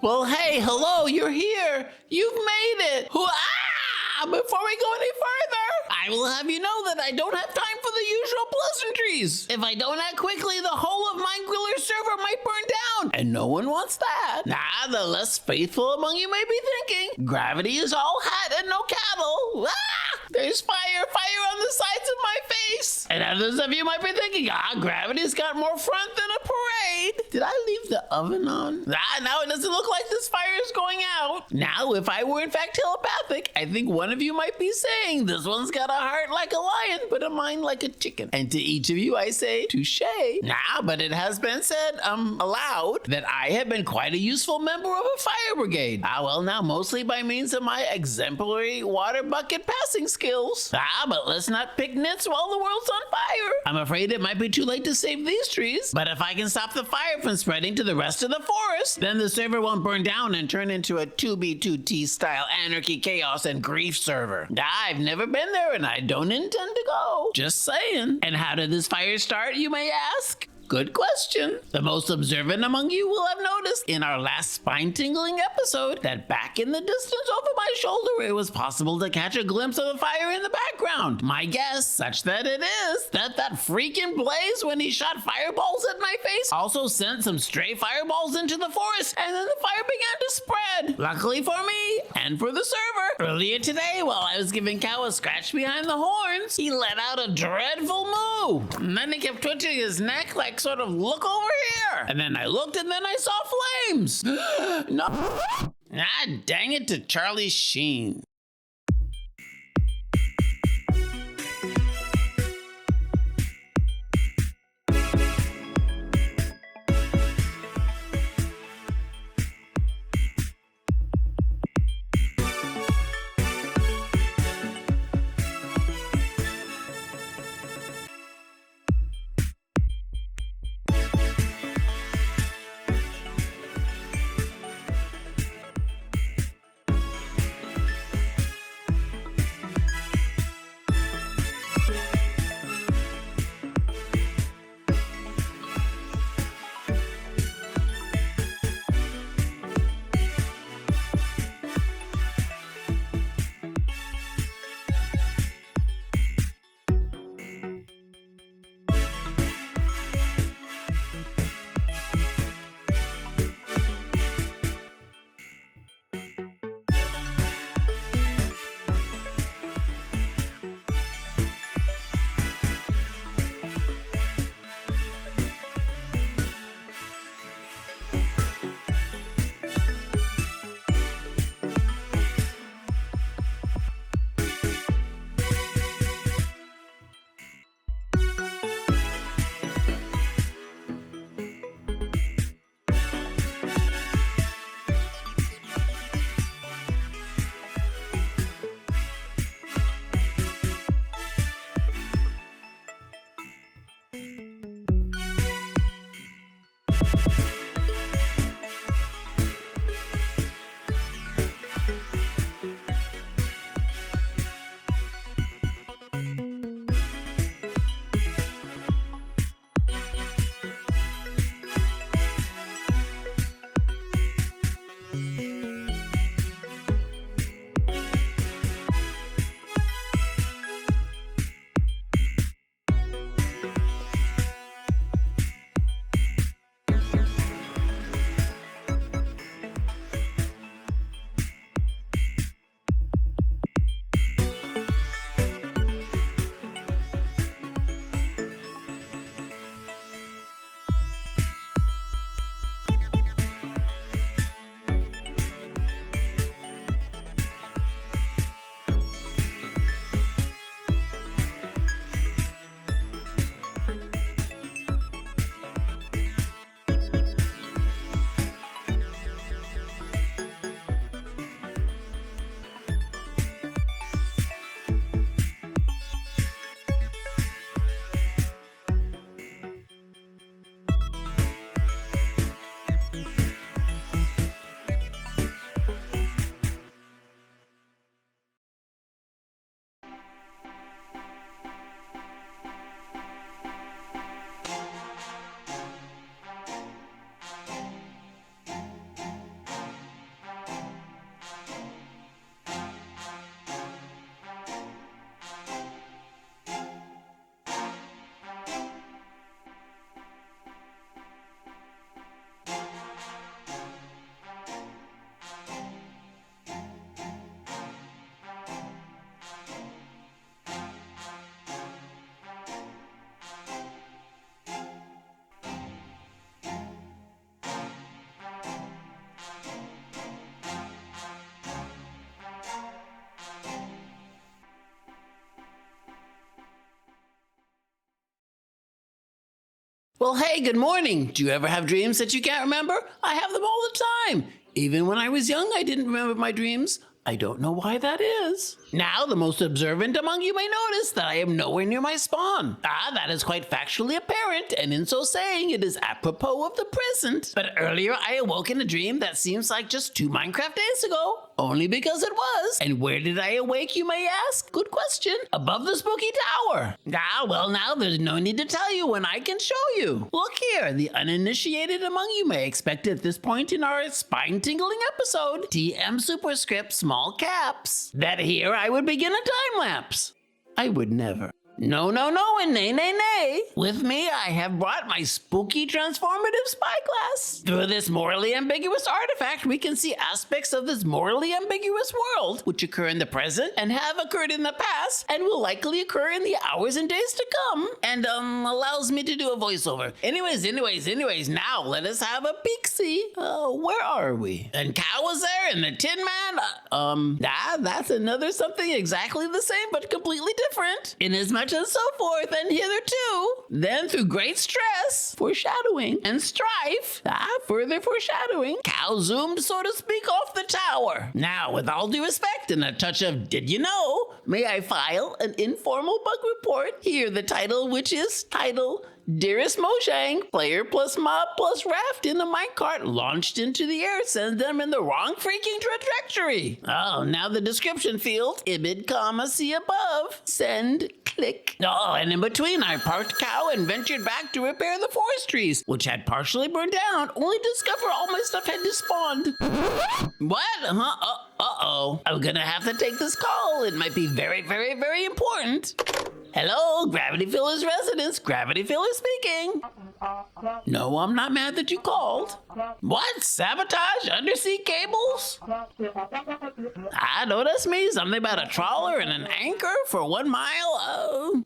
Well, hey, hello, you're here. You've made it. Before we go any further, I will have you know that I don't have time for the usual pleasantries. If I don't act quickly, the whole of MindGriller Server might burn down, and no one wants that. The less faithful among you may be thinking, Gravity is all hat and no cattle. There's fire on the sides of my face. And others of you might be thinking, Gravity's got more front than a parade. Did I leave the oven on? Now it doesn't look like this fire is going out. Now, if I were in fact telepathic, I think one of you might be saying, this one's got a heart like a lion, but a mind like a chicken. And to each of you, I say, touche. But it has been said, aloud, that I have been quite a useful member of a fire brigade. Now mostly by means of my exemplary water bucket passing skills. But let's not pick nits while the world's on fire. I'm afraid it might be too late to save these trees, but if I can stop the fire from spreading to the rest of the forest, then the server won't burn down and turn into a 2B2T style anarchy, chaos, and grief server. I've never been there and I don't intend to go. Just saying. And how did this fire start, you may ask? Good question. The most observant among you will have noticed in our last spine-tingling episode that back in the distance over my shoulder, it was possible to catch a glimpse of a fire in the background. My guess, such that it is, that freaking Blaze, when he shot fireballs at my face, also sent some stray fireballs into the forest, and then the fire began to spread. Luckily for me, and for the server, earlier today, while I was giving Cow a scratch behind the horns, he let out a dreadful moo. And then he kept twitching his neck like sort of, look over here. And then I looked and then I saw flames. No. Dang it to Charlie Sheen. Well, hey, good morning. Do you ever have dreams that you can't remember? I have them all the time. Even when I was young, I didn't remember my dreams. I don't know why that is. Now, the most observant among you may notice that I am nowhere near my spawn. That is quite factually apparent, and in so saying, it is apropos of the present. But earlier, I awoke in a dream that seems like just 2 Minecraft days ago. Only because it was. And where did I awake, you may ask? Good question. Above the spooky tower. Well, now there's no need to tell you when I can show you. Look here, the uninitiated among you may expect at this point in our spine-tingling episode, TM superscript small caps, that here I would begin a time lapse. I would never. No, and nay. With me, I have brought my spooky transformative spyglass. Through this morally ambiguous artifact, we can see aspects of this morally ambiguous world, which occur in the present and have occurred in the past and will likely occur in the hours and days to come, and allows me to do a voiceover. Anyways, now let us have a peek-see. Where are we? And Cow was there, and the Tin Man, that's another something exactly the same but completely different. Inasmuch and so forth, and hitherto. Then through great stress, foreshadowing, and strife, further foreshadowing, Cow zoomed, so to speak, off the tower. Now, with all due respect and a touch of did you know, may I file an informal bug report? Here the title, which is title, Dearest Mojang, player plus mob plus raft in the minecart launched into the air sends them in the wrong freaking trajectory. Now the description field, imid, comma, see above, send, click. And in between I parked Cow and ventured back to repair the forest trees, which had partially burned down, only to discover all my stuff had despawned. What? I'm gonna have to take this call. It might be very, very, very important. Hello, GravityFiller's residence. GravityFiller speaking. No, I'm not mad that you called. What? Sabotage undersea cables? No, that's me. Something about a trawler and an anchor for 1 mile.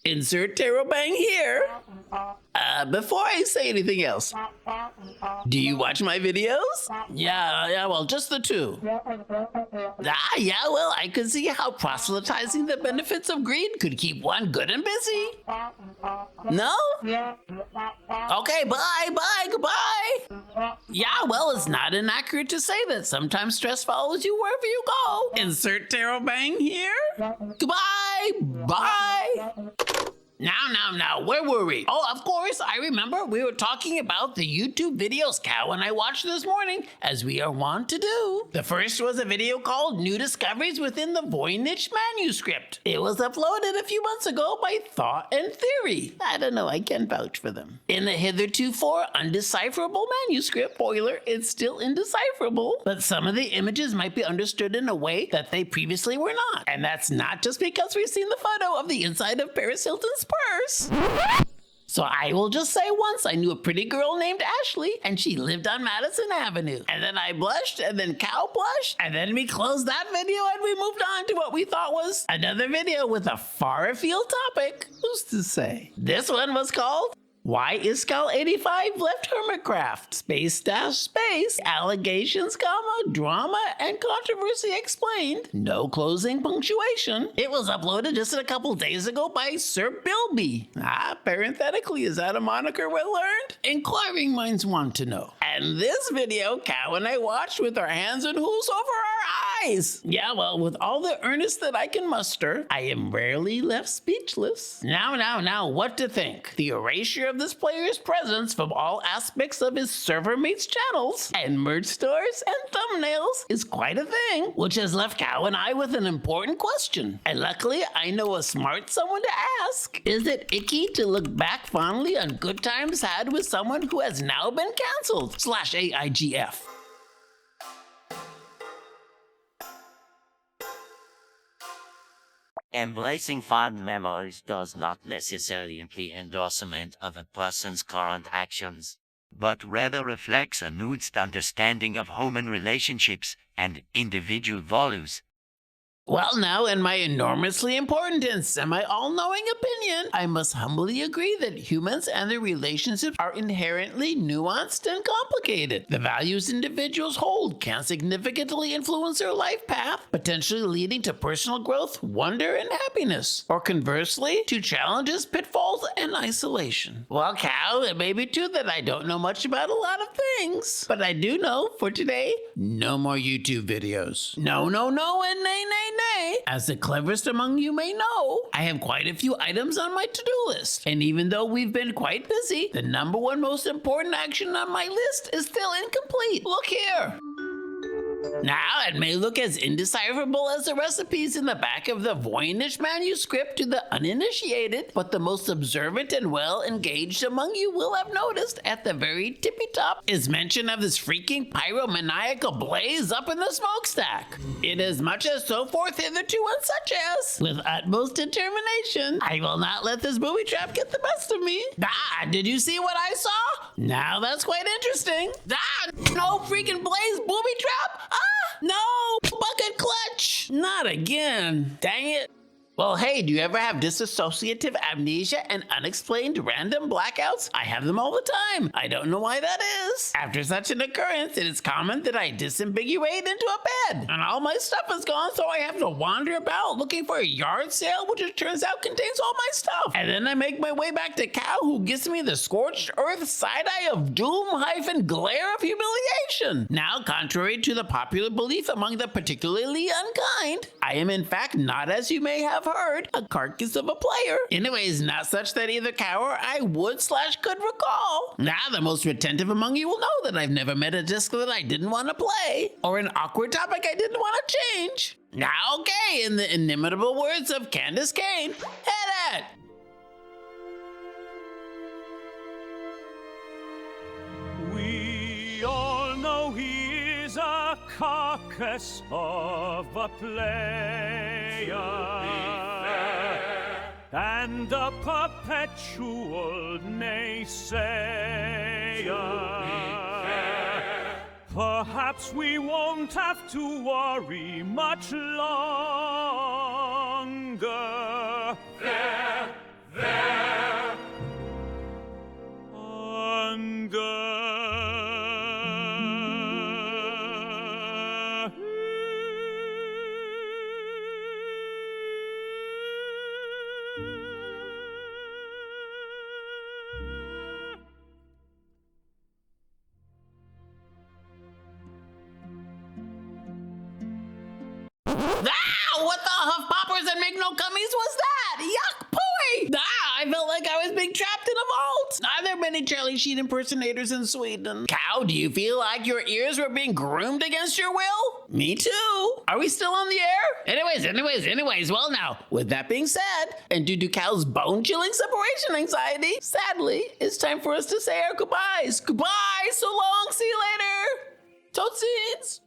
Insert tarot bang here. Before I say anything else, do you watch my videos? Yeah, well, just the 2. Well, I could see how proselytizing the benefits of greed could keep one good and busy. No? Okay, goodbye. Well, it's not inaccurate to say that sometimes stress follows you wherever you go. Insert tarot bang here. Goodbye, bye. Now, where were we? Of course, I remember we were talking about the YouTube videos Cow and I watched this morning, as we are wont to do. The first was a video called New Discoveries Within the Voynich Manuscript. It was uploaded a few months ago by Thought and Theory. I don't know, I can vouch for them. In the hitherto undecipherable manuscript, spoiler, it's still indecipherable, but some of the images might be understood in a way that they previously were not. And that's not just because we've seen the photo of the inside of Paris Hilton's purse. So I will just say once I knew a pretty girl named Ashley, and she lived on Madison Avenue. And then I blushed, and then Cow blushed, and then we closed that video and we moved on to what we thought was another video with a far afield topic. Who's to say? This one was called Why Iskal 85 Left Hermitcraft, space, allegations, comma, drama, and controversy explained. No closing punctuation. It was uploaded just a couple days ago by Sir Bilby. Parenthetically, is that a moniker well learned? Inquiring minds want to know. And this video, Cow and I watched with our hands and hooves over our eyes. Well, with all the earnest that I can muster, I am rarely left speechless. Now, what to think? The erasure of this player's presence from all aspects of his server mates' channels and merch stores and thumbnails is quite a thing, which has left Cow and I with an important question. And luckily, I know a smart someone to ask. Is it icky to look back fondly on good times had with someone who has now been cancelled? /AIGF. Embracing fond memories does not necessarily imply endorsement of a person's current actions, but rather reflects a nuanced understanding of human relationships and individual values. Well, now, in my enormously important and semi-all-knowing opinion, I must humbly agree that humans and their relationships are inherently nuanced and complicated. The values individuals hold can significantly influence their life path, potentially leading to personal growth, wonder, and happiness. Or conversely, to challenges, pitfalls, and isolation. Well, Cow, it may be true that I don't know much about a lot of things, but I do know, for today, no more YouTube videos. No, and nay. As the cleverest among you may know, I have quite a few items on my to-do list. And even though we've been quite busy, the number one most important action on my list is still incomplete. Look here. Now, it may look as indecipherable as the recipes in the back of the Voynich manuscript to the uninitiated, but the most observant and well-engaged among you will have noticed at the very tippy top is mention of this freaking pyromaniacal blaze up in the smokestack. It is much as so forth hitherto and such as, with utmost determination, I will not let this booby trap get the best of me. Did you see what I saw? Now that's quite interesting. No freaking blaze booby trap! No! Bucket clutch! Not again. Dang it. Well, hey, do you ever have disassociative amnesia and unexplained random blackouts? I have them all the time. I don't know why that is. After such an occurrence, it is common that I disambiguate into a bed, and all my stuff is gone, so I have to wander about looking for a yard sale, which it turns out contains all my stuff. And then I make my way back to Cow, who gives me the scorched earth side-eye of doom-glare of humiliation. Now, contrary to the popular belief among the particularly unkind, I am in fact not, as you may have heard, a carcass of a player. Anyways, not such that either Cow or I would/could recall. Now, the most retentive among you will know that I've never met a disc that I didn't want to play, or an awkward topic I didn't want to change. Now, okay, in the inimitable words of Candace Kane, head at. We all know he is a carcass of a player and a perpetual naysayer. Perhaps we won't have to worry much longer. What the huff poppers and make no cummies was that? Yuck, pooey! I felt like I was being trapped in a vault. Are there many Charlie Sheen impersonators in Sweden? Cow, do you feel like your ears were being groomed against your will? Me too. Are we still on the air? Anyways, well now, with that being said, and due to Cow's bone-chilling separation anxiety, sadly, it's time for us to say our goodbyes. Goodbye, so long, see you later. Totsies.